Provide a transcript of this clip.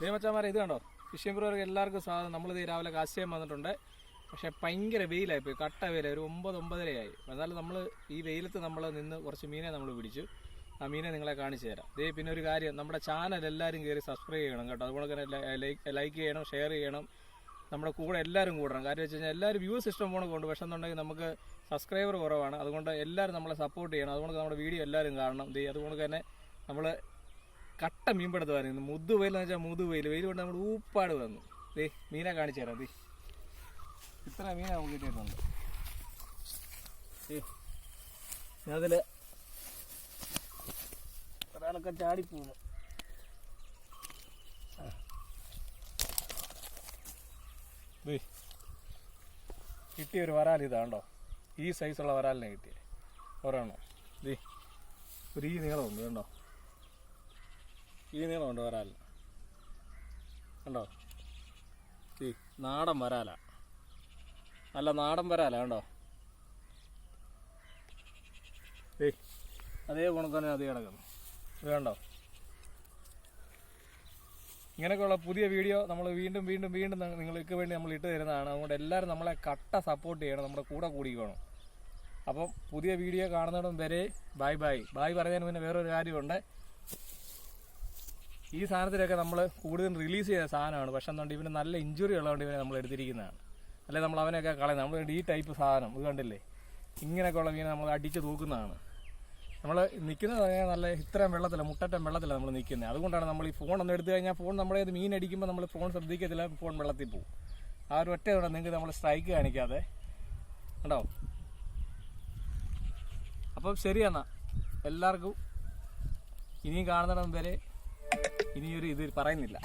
ദേവച്ചാമാരെ ഇത് കണ്ടോ, ഫിഷിംഗ് ബ്രോർക്ക് എല്ലാവർക്കും സാധനം. നമ്മളിത് രാവിലെ കാശ്യം വന്നിട്ടുണ്ട്. പക്ഷേ ഭയങ്കര വെയിലായിപ്പോയി, കട്ട വെയിലായി. ഒരു 9-9:30 എന്നാലും നമ്മൾ ഈ വെയിലത്ത് നമ്മൾ നിന്ന് കുറച്ച് മീനെ നമ്മൾ പിടിച്ചു. ആ മീനെ നിങ്ങളെ കാണിച്ചു തരാം. പിന്നെ ഒരു കാര്യം, നമ്മുടെ ചാനൽ എല്ലാവരും കയറി സബ്സ്ക്രൈബ് ചെയ്യണം കേട്ടോ. അതുപോലെ തന്നെ ലൈക്ക് ചെയ്യണം, ഷെയർ ചെയ്യണം. നമ്മുടെ കൂടെ എല്ലാവരും കൂടണം. കാര്യം വെച്ച് കഴിഞ്ഞാൽ എല്ലാവരും വ്യൂസ് ഇഷ്ടം പോലെ കൊണ്ട്, പക്ഷേ എന്നുണ്ടെങ്കിൽ നമുക്ക് സബ്സ്ക്രൈബർ കുറവാണ്. അതുകൊണ്ട് എല്ലാവരും നമ്മളെ സപ്പോർട്ട് ചെയ്യണം. അതുകൊണ്ട് നമ്മുടെ വീഡിയോ എല്ലാവരും കാണണം. അതുകൊണ്ട് തന്നെ നമ്മൾ കട്ട മീൻപിടുത്തം വരുന്നത്. മുതുവെയിൽ എന്ന് വെച്ചാൽ മുതുവെയിൽ, വെയിൽ കൊണ്ട് നമ്മൾ ഊപ്പാട് വന്നു. മീനെ കാണിച്ചു തരാം. ഇത്ര മീനെ നമുക്ക് കിട്ടിയിട്ടുണ്ട്. അതിൽ ഒരാളൊക്കെ ചാടിപ്പോകുന്നു. കിട്ടിയൊരു വരാൽ ഇതാണ്ടോ, ഈ സൈസുള്ള വരാലിനെ കിട്ടിയ ഒരെണ്ണം. ഒരു ഈ നീളമുണ്ട് കണ്ടോ, ഈ നീളമുണ്ട് വരാലിന് കണ്ടോ. നാടൻ വരാല, നല്ല നാടൻ വരാല കണ്ടോ. അതേ കണക്ക് തന്നെ അത് കിടക്കുന്നു. ഇത് കണ്ടോ. ഇങ്ങനെയൊക്കെയുള്ള പുതിയ വീഡിയോ നമ്മൾ വീണ്ടും വീണ്ടും വീണ്ടും നിങ്ങൾക്ക് വേണ്ടി നമ്മൾ ഇട്ട് തരുന്നതാണ്. അതുകൊണ്ട് എല്ലാവരും നമ്മളെ കട്ട സപ്പോർട്ട് ചെയ്യണം, നമ്മുടെ കൂടെ കൂടിക്കണം. അപ്പം പുതിയ വീഡിയോ കാണുന്നിടം വരെ ബൈ ബൈ. ബായ് പറയുന്നതിന് പിന്നെ വേറൊരു കാര്യമുണ്ട്. ഈ സാധനത്തിലൊക്കെ നമ്മൾ കൂടുതൽ റിലീസ് ചെയ്ത സാധനമാണ്. പക്ഷെ എന്തുകൊണ്ട് ഇവന് നല്ല ഇഞ്ചുറി ഉള്ളതുകൊണ്ട് ഇവനെ നമ്മൾ എടുത്തിരിക്കുന്നതാണ്. അല്ലെങ്കിൽ നമ്മൾ അവനെയൊക്കെ കളയുന്നത്. നമ്മൾ ഈ ടൈപ്പ് സാധനം ഇത് കണ്ടില്ലേ, ഇങ്ങനെയൊക്കെയുള്ള മീനെ നമ്മൾ അടിച്ച് തൂക്കുന്നതാണ്. നമ്മൾ നിൽക്കുന്നത് നല്ല ഇത്രയും വെള്ളത്തില്ല, മുട്ടറ്റം വെള്ളത്തിലാണ് നമ്മൾ നിൽക്കുന്നത്. അതുകൊണ്ടാണ് നമ്മൾ ഈ ഫോൺ ഒന്ന് എടുത്തു കഴിഞ്ഞാൽ ഫോൺ നമ്മളെ മീൻ അടിക്കുമ്പോൾ നമ്മൾ ഫോൺ ശ്രദ്ധിക്കത്തില്ല, ഫോൺ വെള്ളത്തിൽ പോകും. ആ ഒരു ഒറ്റ ഇതാണ് നിങ്ങൾക്ക് നമ്മൾ സ്ട്രൈക്ക് കാണിക്കാതെ ഉണ്ടോ. അപ്പം ശരിയെന്നാ എല്ലാവർക്കും ഇനിയും കാണുന്നിടം വരെ ഇനിയൊരു ഇത് പറയുന്നില്ല.